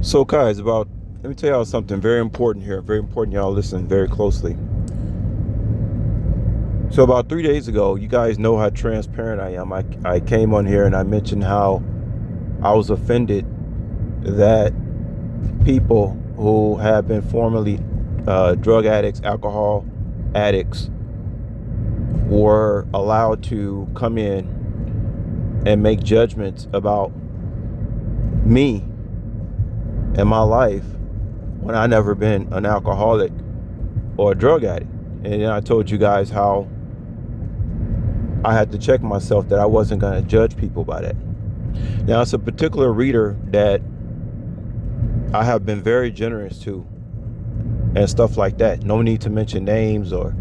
So, guys, let me tell y'all something very important here. Very important. Y'all listen very closely. So, about 3 days ago, you guys know how transparent I am. I came on here and I mentioned how I was offended that people who have been formerly drug addicts, alcohol addicts, were allowed to come in and make judgments about me and my life when I never been an alcoholic or a drug addict. And then I told you guys how I had to check myself that I wasn't going to judge people by that. Now, it's a particular reader that I have been very generous to and stuff like that. No need to mention names or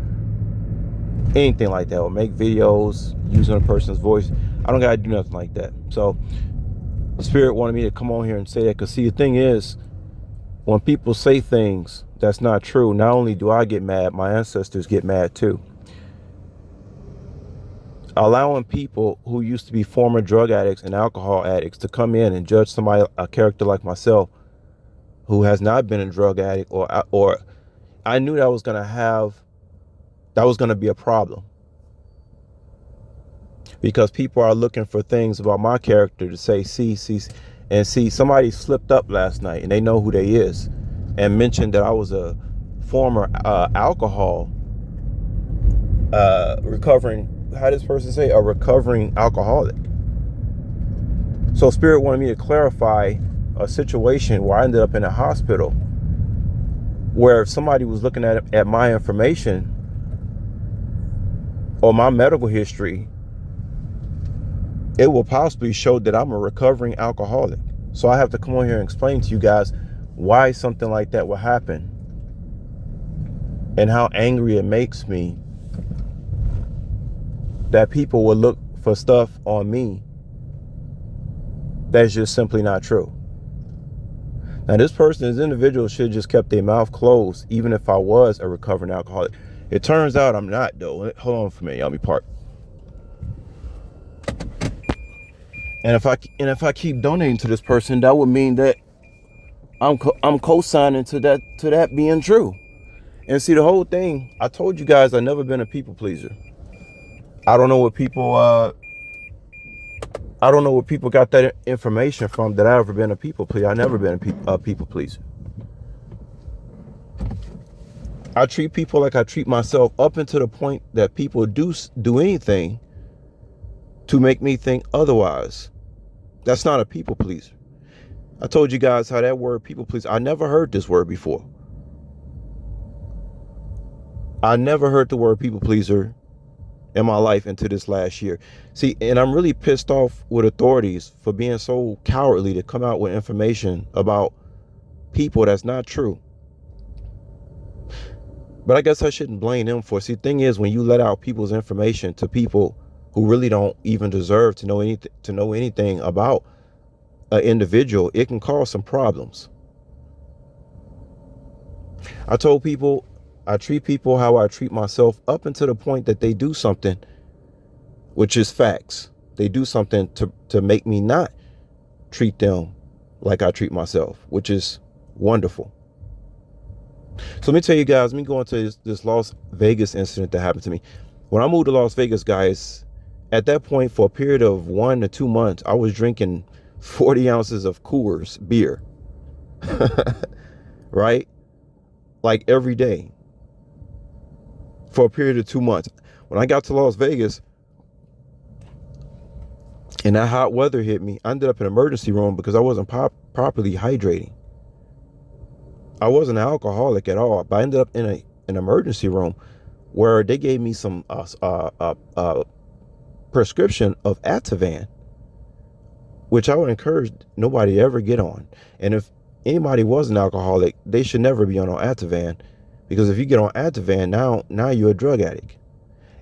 anything like that, or make videos using a person's voice. I don't got to do nothing like that. So the Spirit wanted me to come on here and say that, because see, the thing is, when people say things that's not true, not only do I get mad, my ancestors get mad too. Allowing people who used to be former drug addicts and alcohol addicts to come in and judge somebody, a character like myself, who has not been a drug addict, or I knew that was going to be a problem, because people are looking for things about my character to say, see, somebody slipped up last night and they know who they is, and mentioned that I was a former alcohol recovering, how does this person say, a recovering alcoholic. So Spirit wanted me to clarify a situation where I ended up in a hospital, where if somebody was looking at my information or my medical history, it will possibly show that I'm a recovering alcoholic. So I have to come on here and explain to you guys why something like that will happen, and how angry it makes me that people will look for stuff on me that's just simply not true. Now, this individual should have just kept their mouth closed, even if I was a recovering alcoholic. It turns out I'm not, though. Hold on for a minute, y'all. Let me park. And if I keep donating to this person, that would mean that I'm co-signing to that being true. And see, the whole thing, I told you guys I've never been a people pleaser. I don't know what people got that information from, that I've ever been a people pleaser. I've never been a people pleaser. I treat people like I treat myself, up until the point that people do anything to make me think otherwise. That's not a people pleaser. I told you guys how that word people pleaser, I never heard this word before. I never heard the word people pleaser in my life until this last year. See, and I'm really pissed off with authorities for being so cowardly to come out with information about people that's not true. But I guess I shouldn't blame them for it. See, the thing is, when you let out people's information to people who really don't even deserve to know anything about an individual, it can cause some problems. I told people I treat people how I treat myself, up until the point that they do something, which is facts. They do something to make me not treat them like I treat myself, which is wonderful. So let me tell you guys, let me go into this Las Vegas incident that happened to me. When I moved to Las Vegas, guys, at that point, for a period of 1 to 2 months, I was drinking 40 ounces of Coors beer, right? Like every day, for a period of 2 months. When I got to Las Vegas and that hot weather hit me, I ended up in an emergency room because I wasn't properly hydrating. I wasn't an alcoholic at all, but I ended up in an emergency room where they gave me some prescription of Ativan, which I would encourage nobody to ever get on. And if anybody was an alcoholic, they should never be on Ativan, because if you get on Ativan, now you're a drug addict.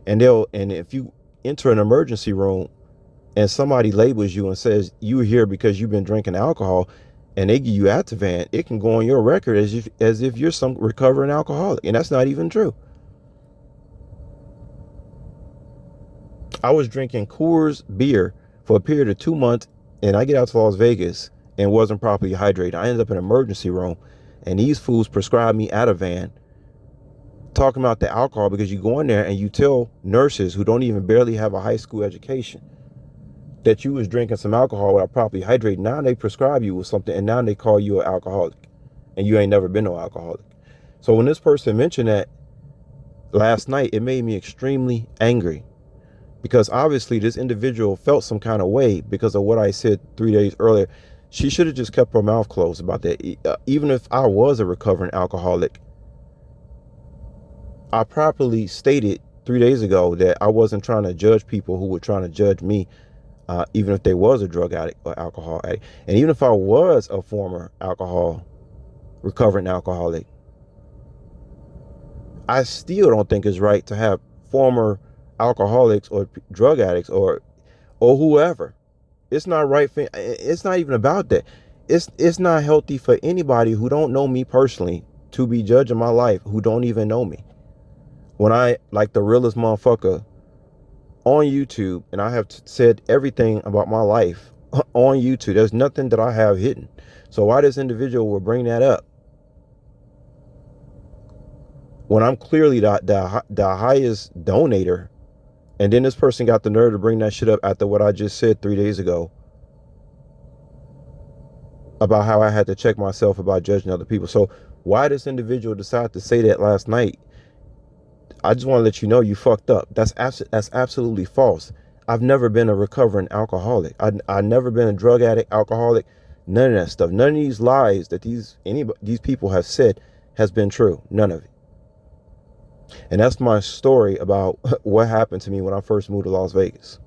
And if you enter an emergency room and somebody labels you and says you're here because you've been drinking alcohol, and they give you Ativan, it can go on your record as if you're some recovering alcoholic, and that's not even true. I was drinking Coors beer for a period of 2 months, and I get out to Las Vegas, and wasn't properly hydrated. I ended up in an emergency room, and these fools prescribed me Ativan, talking about the alcohol, because you go in there and you tell nurses who don't even barely have a high school education that you was drinking some alcohol without properly hydrating. Now they prescribe you with something, and now they call you an alcoholic, and you ain't never been no alcoholic. So when this person mentioned that last night, it made me extremely angry, because obviously this individual felt some kind of way because of what I said 3 days earlier. She should have just kept her mouth closed about that. Even if I was a recovering alcoholic, I properly stated 3 days ago that I wasn't trying to judge people who were trying to judge me, even if they was a drug addict or alcohol addict. And even if I was a former recovering alcoholic, I still don't think it's right to have former alcoholics or drug addicts or whoever. It's not right for, it's not even about that. It's not healthy for anybody who don't know me personally to be judging my life, who don't even know me. When I, like the realest motherfucker on YouTube, and I have said everything about my life on YouTube, there's nothing that I have hidden. So why this individual will bring that up when I'm clearly the highest donator? And then this person got the nerve to bring that shit up after what I just said 3 days ago about how I had to check myself about judging other people. So why this individual decided to say that last night, I just want to let you know you fucked up. That's absolutely false. I've never been a recovering alcoholic. I've never been a drug addict, alcoholic, none of that stuff. None of these lies that these people have said has been true. None of it. And that's my story about what happened to me when I first moved to Las Vegas.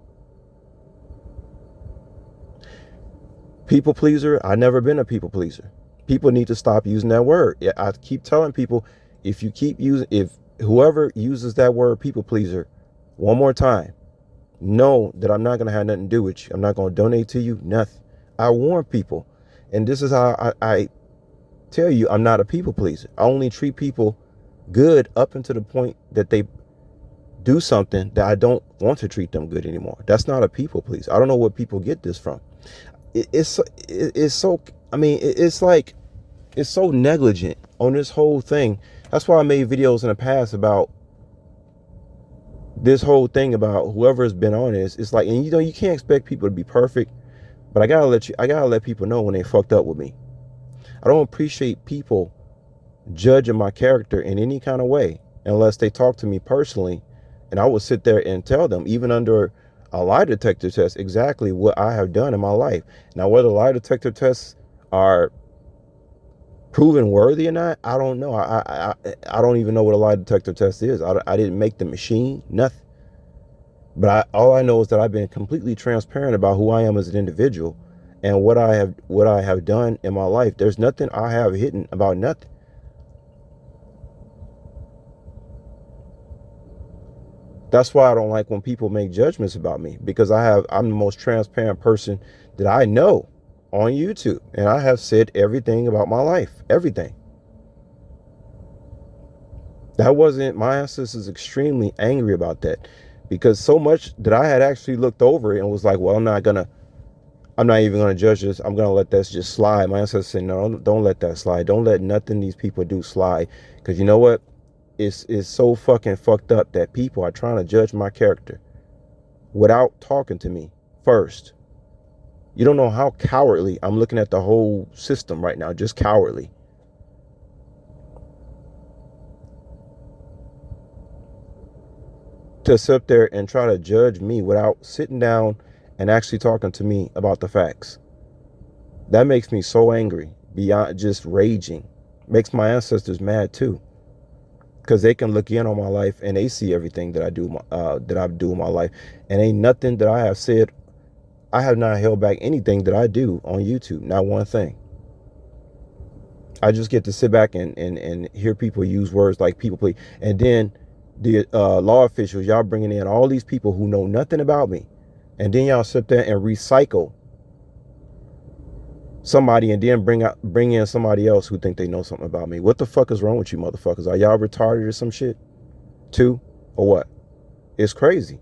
People pleaser, I've never been a people pleaser. People need to stop using that word. Yeah, I keep telling people, if whoever uses that word people pleaser one more time, know that I'm not going to have nothing to do with you. I'm not going to donate to you, nothing. I warn people. And this is how I tell you I'm not a people pleaser. I only treat people good up until the point that they do something that I don't want to treat them good anymore. That's not a people pleaser. I don't know where people get this from. It's so, I mean, it's like, it's so negligent on this whole thing. That's why I made videos in the past about this whole thing about whoever has been on this. It's like, and you can't expect people to be perfect, but I gotta let people know when they fucked up with me. I don't appreciate people judging my character in any kind of way unless they talk to me personally, and I will sit there and tell them, even under a lie detector test, exactly what I have done in my life. Now, whether lie detector tests are proven worthy or not, I don't know. I don't even know what a lie detector test is. I didn't make the machine, nothing. But all I know is that I've been completely transparent about who I am as an individual and what I have done in my life. There's nothing I have hidden about nothing. That's why I don't like when people make judgments about me, because I'm the most transparent person that I know on YouTube. And I have said everything about my life, everything. That wasn't, my ancestors extremely angry about that, because so much that I had actually looked over it and was like, well, I'm not even gonna judge this. I'm gonna let this just slide. My ancestors said, no, don't let that slide. Don't let nothing these people do slide. Because you know what? It's so fucking fucked up that people are trying to judge my character without talking to me first. You don't know how cowardly I'm looking at the whole system right now. Just cowardly. To sit there and try to judge me without sitting down and actually talking to me about the facts. That makes me so angry, beyond just raging. Makes my ancestors mad too, because they can look in on my life and they see everything that I do in my life, and ain't nothing that I have said. I have not held back anything that I do on YouTube, not one thing. I just get to sit back and hear people use words like people please, and then the law officials, y'all bringing in all these people who know nothing about me, and then y'all sit there and recycle somebody and then bring in somebody else who think they know something about me. What the fuck is wrong with you motherfuckers? Are y'all retarded or some shit too, or what? It's crazy.